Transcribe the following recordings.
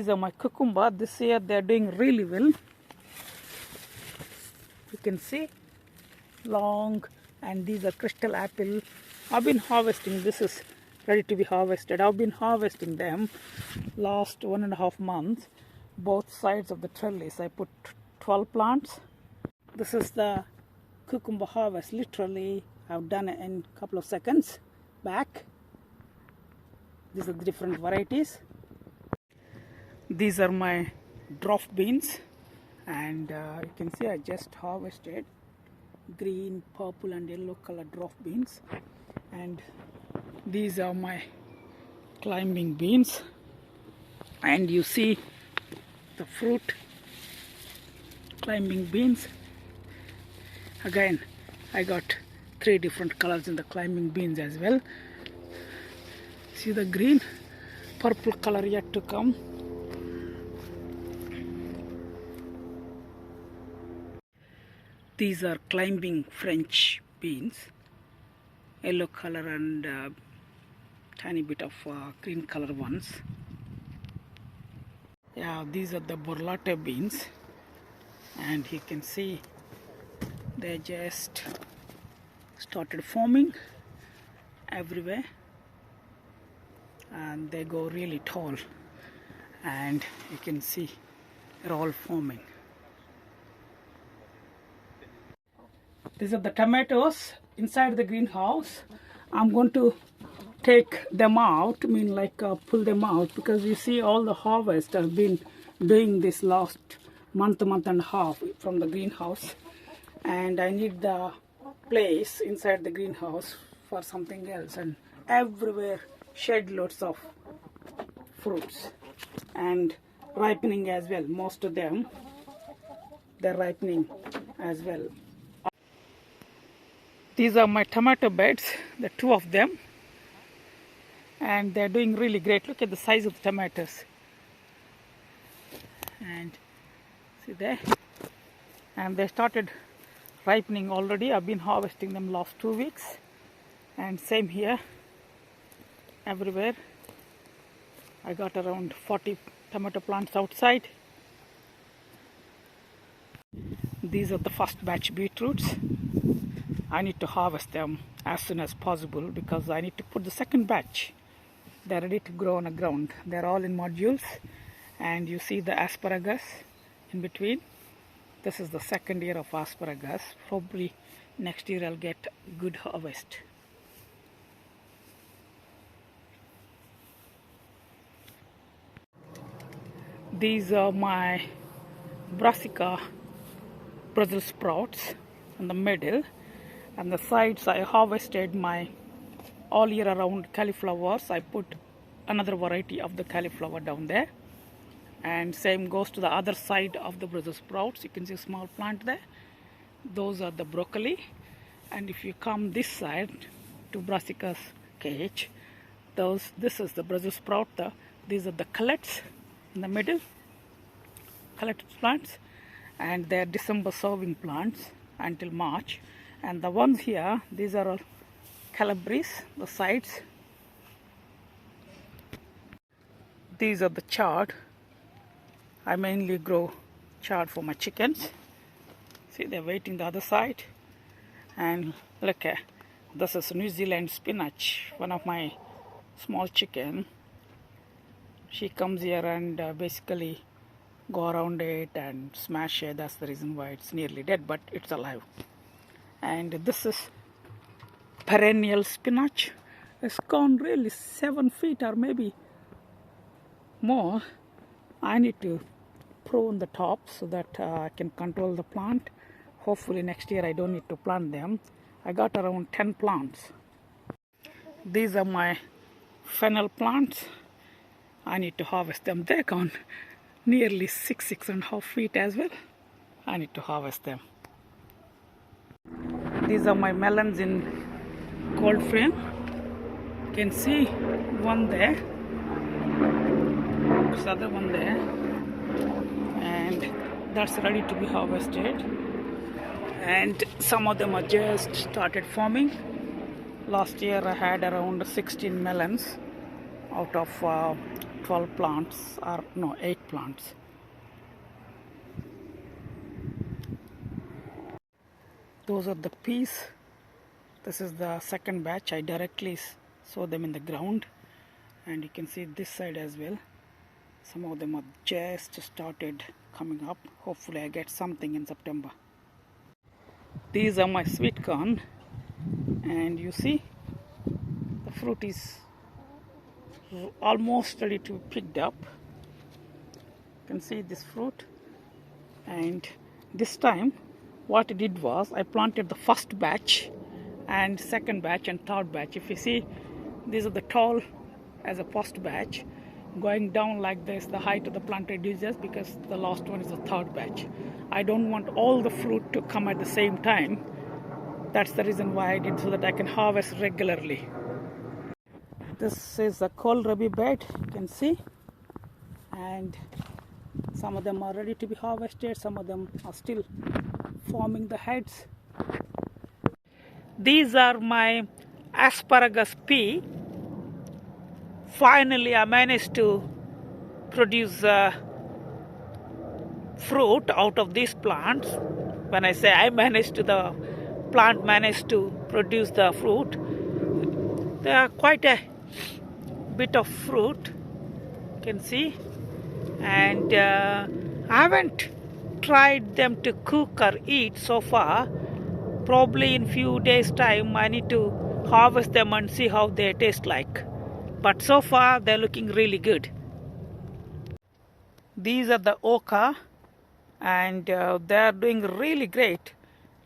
These are my cucumber. This year they are doing really well. You can see long, and these are crystal apple. I've been harvesting. This is ready to be harvested. I've been harvesting them last 1.5 months. Both sides of the trellis I put 12 plants. This is the cucumber harvest. Literally I've done it in a couple of seconds back. These are the different varieties. These are my dwarf beans, and you can see I just harvested green, purple and yellow color dwarf beans. And these are my climbing beans, and you see the fruit climbing beans. Again, I got 3 different colors in the climbing beans as well. See the green, purple color yet to come. These are climbing French beans, yellow color and tiny bit of green color ones. Yeah, these are the burlata beans, and you can see they just started forming everywhere, and they go really tall, and you can see they're all forming. These are the tomatoes inside the greenhouse. I'm going to take them out, pull them out, because you see all the harvest I've been doing this last month and a half from the greenhouse, and I need the place inside the greenhouse for something else. And everywhere shed loads of fruits and ripening as well. Most of them they're ripening as well. These are my tomato beds, the 2 of them, and they're doing really great. Look at the size of the tomatoes, and see there, and they started ripening already. I've been harvesting them last 2 weeks, and same here, everywhere. I got around 40 tomato plants outside. These are the first batch beetroots. I need to harvest them as soon as possible because I need to put the second batch. They're ready to grow on the ground. They're all in modules, and you see the asparagus in between. This is the second year of asparagus. Probably next year I'll get good harvest. These are my Brassica Brussels sprouts in the middle, and the sides I harvested my all year around cauliflowers. I put another variety of the cauliflower down there, and same goes to the other side of the Brussels sprouts. You can see a small plant there. Those are the broccoli, and if you come this side to Brassicas cage, this is the Brussels sprout. These are the cullets in the middle, cullet plants, and they're December serving plants until March. And the ones here, these are all calabres, the sides. These are the chard. I mainly grow chard for my chickens. See, they're waiting the other side. And look, this is New Zealand spinach, one of my small chicken. She comes here and basically go around it and smash it. That's the reason why it's nearly dead, but it's alive. And this is perennial spinach. It's gone really 7 feet or maybe more. I need to prune the top so that I can control the plant. Hopefully next year I don't need to plant them. I got around 10 plants. These are my fennel plants. I need to harvest them. They're gone nearly 6.5 feet as well. I need to harvest them. These are my melons in cold frame. You can see one there, this other one there, and that's ready to be harvested. And some of them are just started forming. Last year I had around 16 melons out of 12 plants, or no, 8 plants. Those are the peas. This is the second batch. I directly sow them in the ground, and you can see this side as well. Some of them are just started coming up. Hopefully I get something in September. These are my sweet corn, and you see the fruit is almost ready to be picked up. You can see this fruit, and this time what I did was I planted the first batch and second batch and third batch. If you see, these are the tall as a first batch, going down like this. The height of the plant reduces because the last one is the third batch. I don't want all the fruit to come at the same time. That's the reason why I did, so that I can harvest regularly. This is a kohlrabi bed, you can see, and some of them are ready to be harvested, some of them are still forming the heads. These are my Asparagus Pea. Finally I managed to produce fruit out of these plants. When I say I managed to, the plant managed to produce the fruit. There are quite a bit of fruit, you can see, and I haven't tried them to cook or eat so far. Probably in few days time I need to harvest them and see how they taste like, but so far they're looking really good. These are the oca, and they're doing really great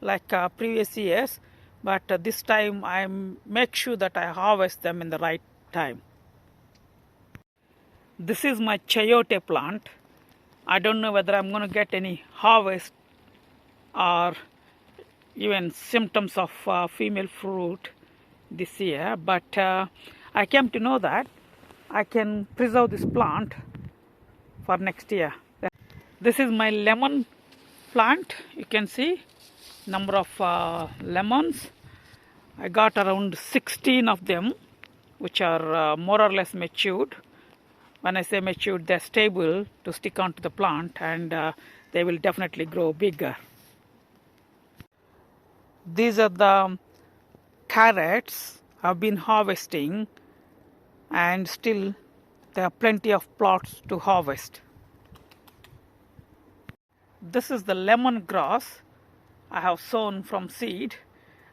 like previous years, but this time I make sure that I harvest them in the right time. This is my chayote plant. I don't know whether I'm going to get any harvest or even symptoms of female fruit this year, but I came to know that I can preserve this plant for next year. This is my lemon plant. You can see number of lemons. I got around 16 of them, which are more or less matured. When I say matured, they're stable to stick onto the plant, and they will definitely grow bigger. These are the carrots I've been harvesting, and still there are plenty of plots to harvest. This is the lemongrass I have sown from seed,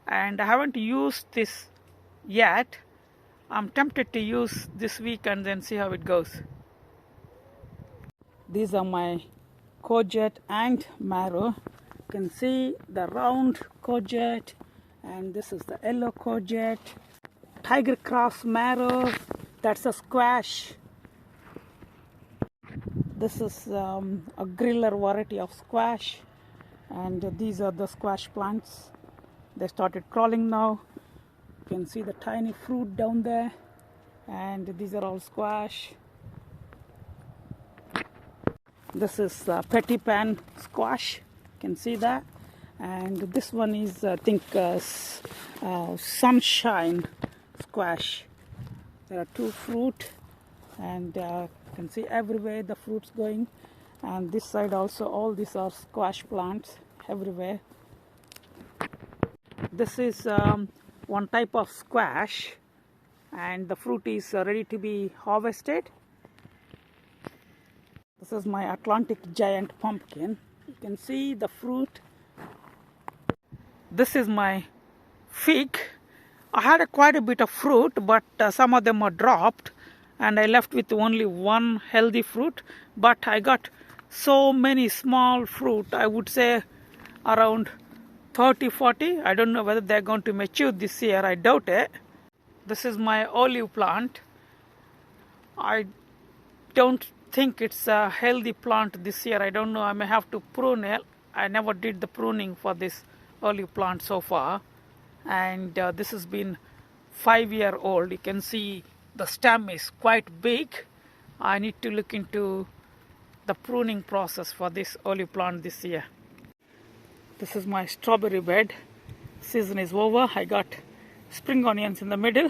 and I haven't used this yet. I'm tempted to use this week and then see how it goes. These are my courgette and marrow. You can see the round courgette, and this is the yellow courgette. Tiger cross marrow, that's a squash. This is a griller variety of squash, and these are the squash plants. They started crawling now. You can see the tiny fruit down there, and these are all squash. This is petty pan squash, you can see that, and this one is I think sunshine squash. There are two fruit, and you can see everywhere the fruits going, and this side also all these are squash plants everywhere. This is one type of squash, and the fruit is ready to be harvested. This is my Atlantic giant pumpkin. You can see the fruit. This is my fig. I had quite a bit of fruit, but some of them are dropped, and I left with only one healthy fruit. But I got so many small fruit, I would say around 30-40. I don't know whether they're going to mature this year. I doubt it. This is my olive plant. I don't think it's a healthy plant this year. I don't know. I may have to prune it. I never did the pruning for this olive plant so far. And this has been 5-year-old. You can see the stem is quite big. I need to look into the pruning process for this olive plant this year. This is my strawberry bed. Season is over. I got spring onions in the middle.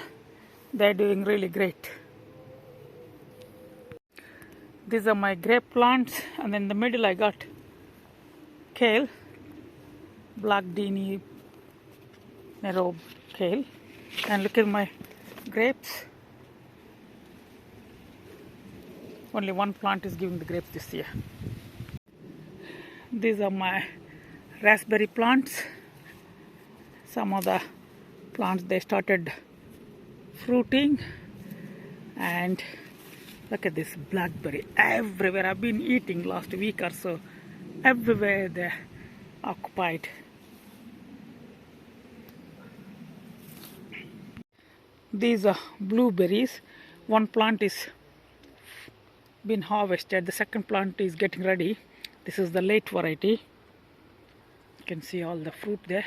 They're doing really great. These are my grape plants, and in the middle I got kale, black Dini narrow kale. And look at my grapes. Only one plant is giving the grapes this year. These are my raspberry plants. Some of the plants, they started fruiting. And look at this blackberry everywhere. I've been eating last week or so. Everywhere they're occupied. These are blueberries. One plant is been harvested. The second plant is getting ready. This is the late variety. You can see all the fruit there.